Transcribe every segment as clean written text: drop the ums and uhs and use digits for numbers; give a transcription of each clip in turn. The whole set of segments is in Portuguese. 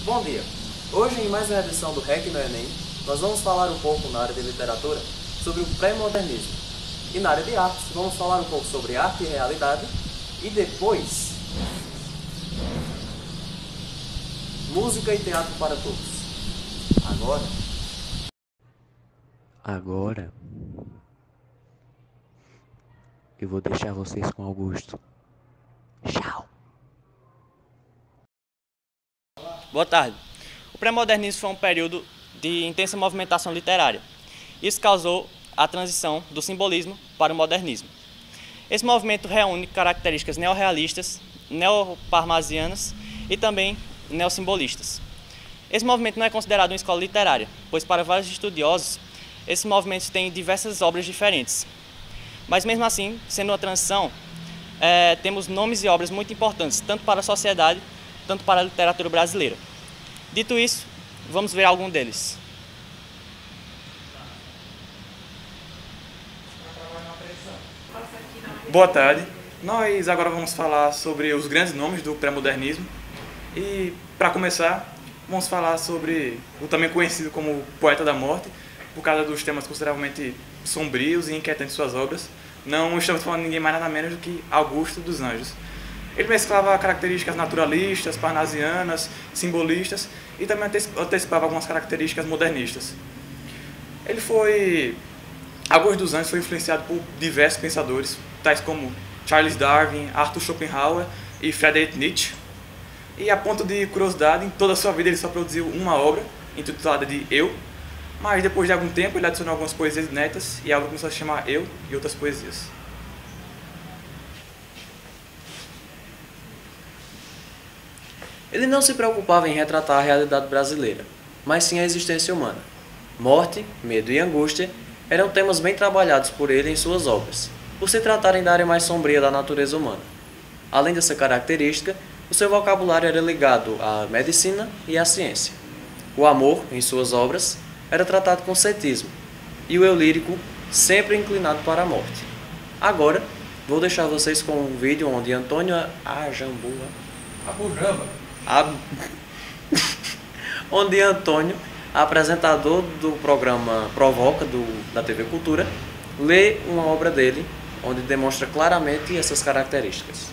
Bom dia! Hoje, em mais uma edição do REC no Enem, nós vamos falar um pouco na área de literatura sobre o pré-modernismo. E na área de artes, vamos falar um pouco sobre arte e realidade e depois música e teatro para todos. Agora eu vou deixar vocês com Augusto. Tchau. Boa tarde. O pré-modernismo foi um período de intensa movimentação literária. Isso causou a transição do simbolismo para o modernismo. Esse movimento reúne características neorrealistas, neoparnasianas e também neossimbolistas. Esse movimento não é considerado uma escola literária, pois para vários estudiosos, esse movimento tem diversas obras diferentes. Mas mesmo assim, sendo uma transição, temos nomes e obras muito importantes, tanto para a sociedade, tanto para a literatura brasileira. Dito isso, vamos ver algum deles. Boa tarde. Nós agora vamos falar sobre os grandes nomes do pré-modernismo. E, para começar, vamos falar sobre o também conhecido como Poeta da Morte, por causa dos temas consideravelmente sombrios e inquietantes de suas obras. Não estamos falando de ninguém mais nada menos do que Augusto dos Anjos. Ele mesclava características naturalistas, parnasianas, simbolistas e também antecipava algumas características modernistas. Augusto dos Anjos foi influenciado por diversos pensadores, tais como Charles Darwin, Arthur Schopenhauer e Friedrich Nietzsche. E a ponto de curiosidade, em toda a sua vida ele só produziu uma obra, intitulada de Eu, mas depois de algum tempo ele adicionou algumas poesias inéditas e a obra começou a se chamar Eu e Outras Poesias. Ele não se preocupava em retratar a realidade brasileira, mas sim a existência humana. Morte, medo e angústia eram temas bem trabalhados por ele em suas obras, por se tratarem da área mais sombria da natureza humana. Além dessa característica, o seu vocabulário era ligado à medicina e à ciência. O amor, em suas obras, era tratado com cetismo, e o eu lírico sempre inclinado para a morte. Agora, vou deixar vocês com um vídeo onde Antônio onde Antônio, apresentador do programa Provoca da TV Cultura, lê uma obra dele, onde demonstra claramente essas características.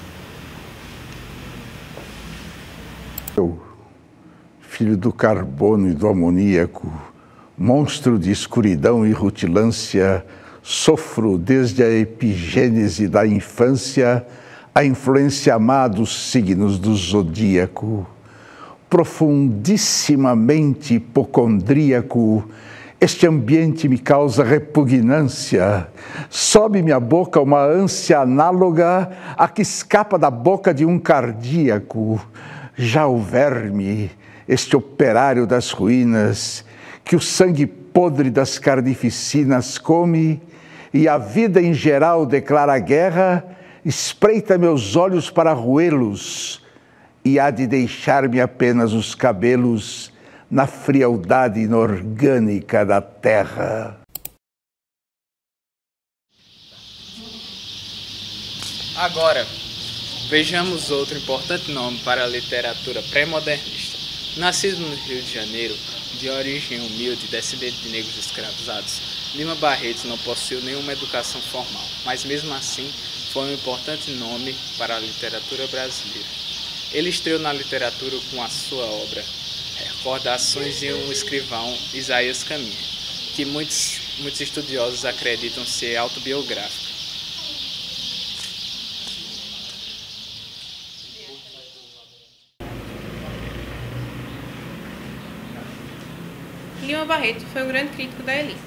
Eu, filho do carbono e do amoníaco, monstro de escuridão e rutilância, sofro desde a epigênese da infância a influência má dos signos do zodíaco. Profundissimamente hipocondríaco, este ambiente me causa repugnância. Sobe-me à boca uma ânsia análoga à que escapa da boca de um cardíaco. Já o verme, este operário das ruínas, que o sangue podre das carnificinas come, e a vida em geral declara guerra, espreita meus olhos para roê-los, e há de deixar-me apenas os cabelos na frialdade inorgânica da terra. Agora, vejamos outro importante nome para a literatura pré-modernista. Nascido no Rio de Janeiro, de origem humilde e descendente de negros escravizados, Lima Barreto não possuiu nenhuma educação formal, mas mesmo assim foi um importante nome para a literatura brasileira. Ele estreou na literatura com a sua obra Recordações de um Escrivão, Isaías Caminha, que muitos estudiosos acreditam ser autobiográfica. Lima Barreto foi um grande crítico da elite.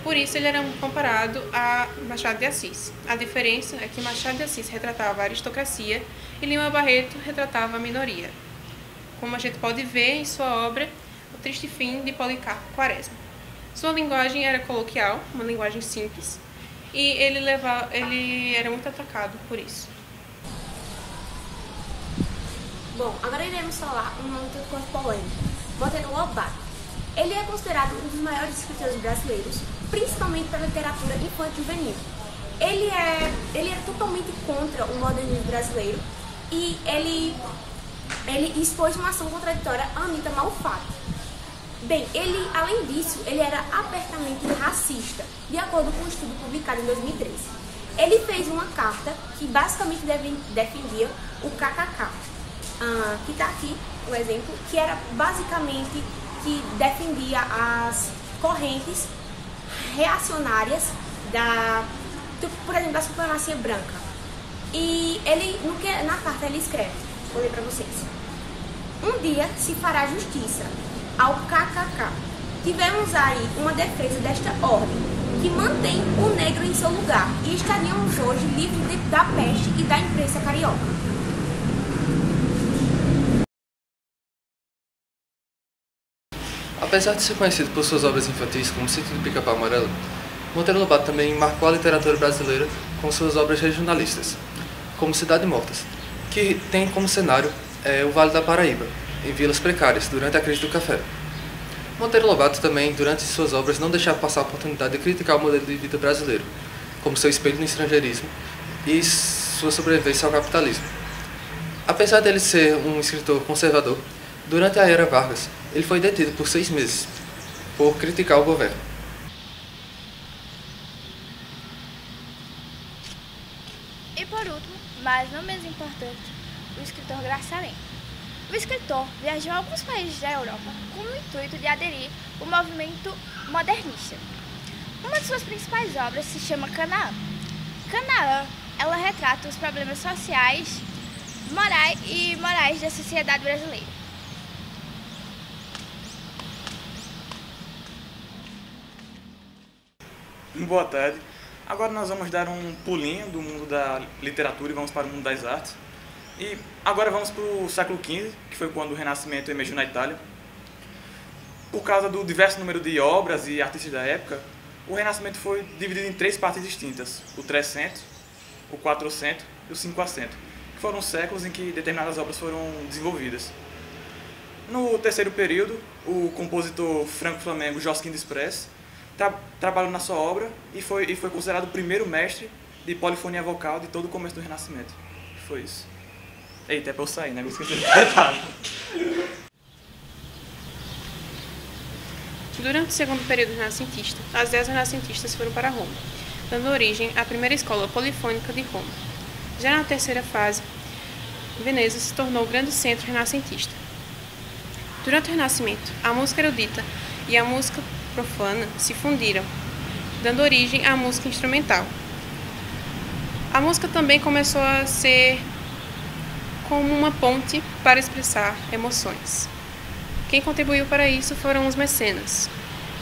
Por isso ele era comparado a Machado de Assis. A diferença é que Machado de Assis retratava a aristocracia e Lima Barreto retratava a minoria. Como a gente pode ver em sua obra O Triste Fim de Policarpo Quaresma. Sua linguagem era coloquial, uma linguagem simples, e ele era muito atacado por isso. Bom, agora iremos falar um nome tanto quanto polêmico, Monteiro Lobato. Ele é considerado um dos maiores escritores brasileiros, principalmente para a literatura infantil juvenil. Ele era totalmente contra o modernismo brasileiro e ele ele expôs uma ação contraditória a Anita Malfatti. Bem, ele, além disso, ele era abertamente racista, de acordo com um estudo publicado em 2013. Ele fez uma carta que basicamente defendia o KKK, que está aqui o exemplo, que era basicamente que defendia as correntes reacionárias por exemplo, da supremacia branca. E ele, na carta ele escreve, vou ler para vocês: um dia se fará justiça ao KKK. Tivemos aí uma defesa desta ordem, que mantém o negro em seu lugar, e estaríamos hoje livres da peste e da imprensa carioca. Apesar de ser conhecido por suas obras infantis como Sítio do Pica-Pau Amarelo, Monteiro Lobato também marcou a literatura brasileira com suas obras regionalistas, como Cidade Mortas, que tem como cenário o Vale da Paraíba, em vilas precárias, durante a crise do café. Monteiro Lobato também, durante suas obras, não deixava passar a oportunidade de criticar o modelo de vida brasileiro, como seu espelho no estrangeirismo e sua sobrevivência ao capitalismo. Apesar dele ser um escritor conservador, durante a era Vargas, ele foi detido por 6 meses, por criticar o governo. E por último, mas não menos importante, o escritor Garcia Leme. O escritor viajou a alguns países da Europa com o intuito de aderir ao movimento modernista. Uma de suas principais obras se chama Canaã. Canaã, ela retrata os problemas sociais e morais da sociedade brasileira. Boa tarde. Agora nós vamos dar um pulinho do mundo da literatura e vamos para o mundo das artes. E agora vamos para o século XV, que foi quando o Renascimento emergiu na Itália. Por causa do diverso número de obras e artistas da época, o Renascimento foi dividido em 3 partes distintas: o 300, o 400 e o 500, que foram séculos em que determinadas obras foram desenvolvidas. No terceiro período, o compositor franco-flamengo Josquin des Prez trabalhou na sua obra e foi considerado o primeiro mestre de polifonia vocal de todo o começo do Renascimento. Foi isso. Eita, é pra eu sair, né? Eu esqueci de detalhe. Durante o segundo período renascentista, as ideias renascentistas foram para Roma, dando origem à primeira escola polifônica de Roma. Já na terceira fase, Veneza se tornou o grande centro renascentista. Durante o Renascimento, a música erudita e a música profana se fundiram, dando origem à música instrumental. A música também começou a ser como uma ponte para expressar emoções. Quem contribuiu para isso foram os mecenas,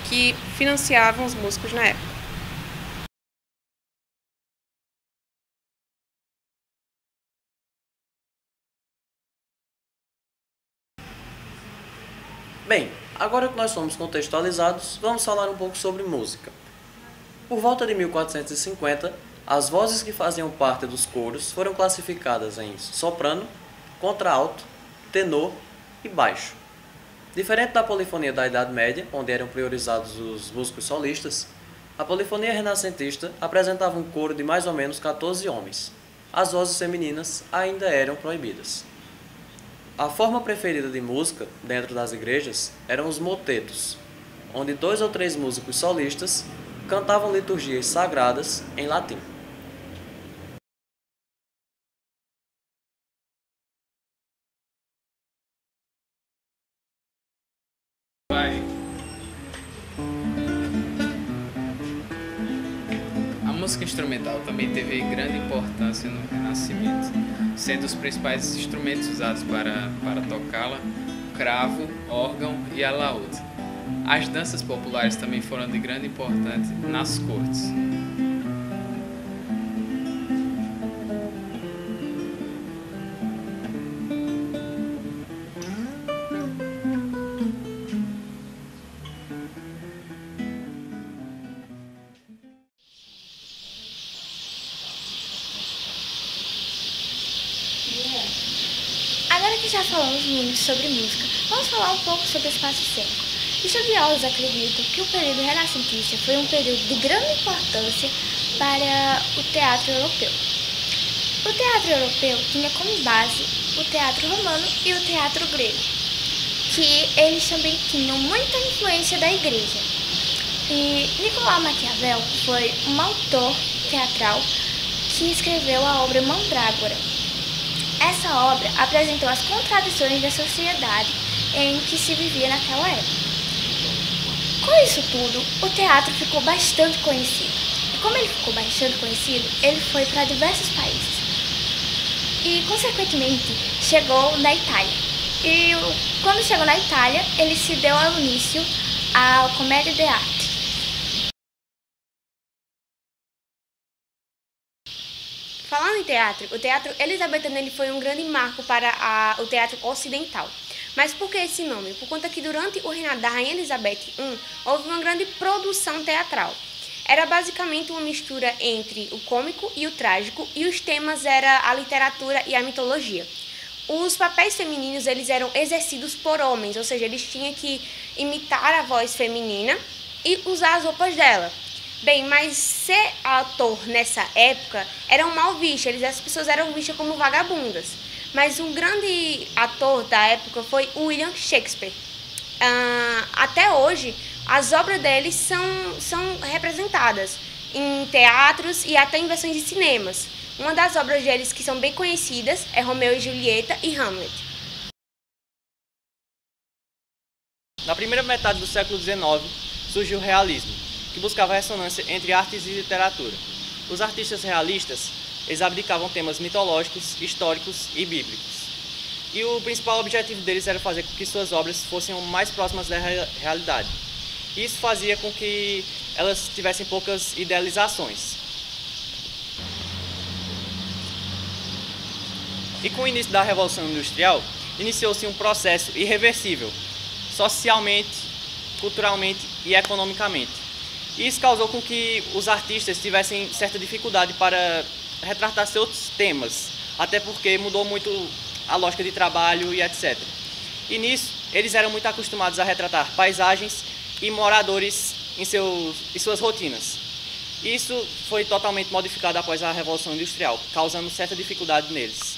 que financiavam os músicos na época. Bem, agora que nós somos contextualizados, vamos falar um pouco sobre música. Por volta de 1450, as vozes que faziam parte dos coros foram classificadas em soprano, contralto, tenor e baixo. Diferente da polifonia da Idade Média, onde eram priorizados os músicos solistas, a polifonia renascentista apresentava um coro de mais ou menos 14 homens. As vozes femininas ainda eram proibidas. A forma preferida de música dentro das igrejas eram os motetos, onde 2 ou 3 músicos solistas cantavam liturgias sagradas em latim. A música instrumental também teve grande importância no Renascimento, sendo os principais instrumentos usados para tocá-la o cravo, órgão e alaúde. As danças populares também foram de grande importância nas cortes. Agora que já falamos muito sobre música, vamos falar um pouco sobre o espaço cênico. Estudiosos acreditam que o período renascentista foi um período de grande importância para o teatro europeu. O teatro europeu tinha como base o teatro romano e o teatro grego, que eles também tinham muita influência da igreja. E Nicolau Maquiavel foi um autor teatral que escreveu a obra Mandrágora. Essa obra apresentou as contradições da sociedade em que se vivia naquela época. Com isso tudo, o teatro ficou bastante conhecido. E como ele ficou bastante conhecido, ele foi para diversos países. E, consequentemente, chegou na Itália. E quando chegou na Itália, ele se deu ao início à comédia de arte. Falando em teatro, o teatro elisabetano ele foi um grande marco para o teatro ocidental. Mas por que esse nome? Por conta que durante o reinado da Rainha Elizabeth I, houve uma grande produção teatral. Era basicamente uma mistura entre o cômico e o trágico, e os temas eram a literatura e a mitologia. Os papéis femininos eles eram exercidos por homens, ou seja, eles tinham que imitar a voz feminina e usar as roupas dela. Bem, mas ser ator nessa época era um mal visto, as pessoas eram vistas como vagabundas. Mas um grande ator da época foi William Shakespeare. Até hoje, as obras dele são representadas em teatros e até em versões de cinemas. Uma das obras deles que são bem conhecidas é Romeu e Julieta e Hamlet. Na primeira metade do século XIX, surgiu o realismo, que buscava ressonância entre artes e literatura. Os artistas realistas eles abdicavam temas mitológicos, históricos e bíblicos. E o principal objetivo deles era fazer com que suas obras fossem o mais próximas da realidade. Isso fazia com que elas tivessem poucas idealizações. E com o início da Revolução Industrial, iniciou-se um processo irreversível, socialmente, culturalmente e economicamente. Isso causou com que os artistas tivessem certa dificuldade para retratar seus temas, até porque mudou muito a lógica de trabalho e etc. E nisso, eles eram muito acostumados a retratar paisagens e moradores em suas rotinas. Isso foi totalmente modificado após a Revolução Industrial, causando certa dificuldade neles.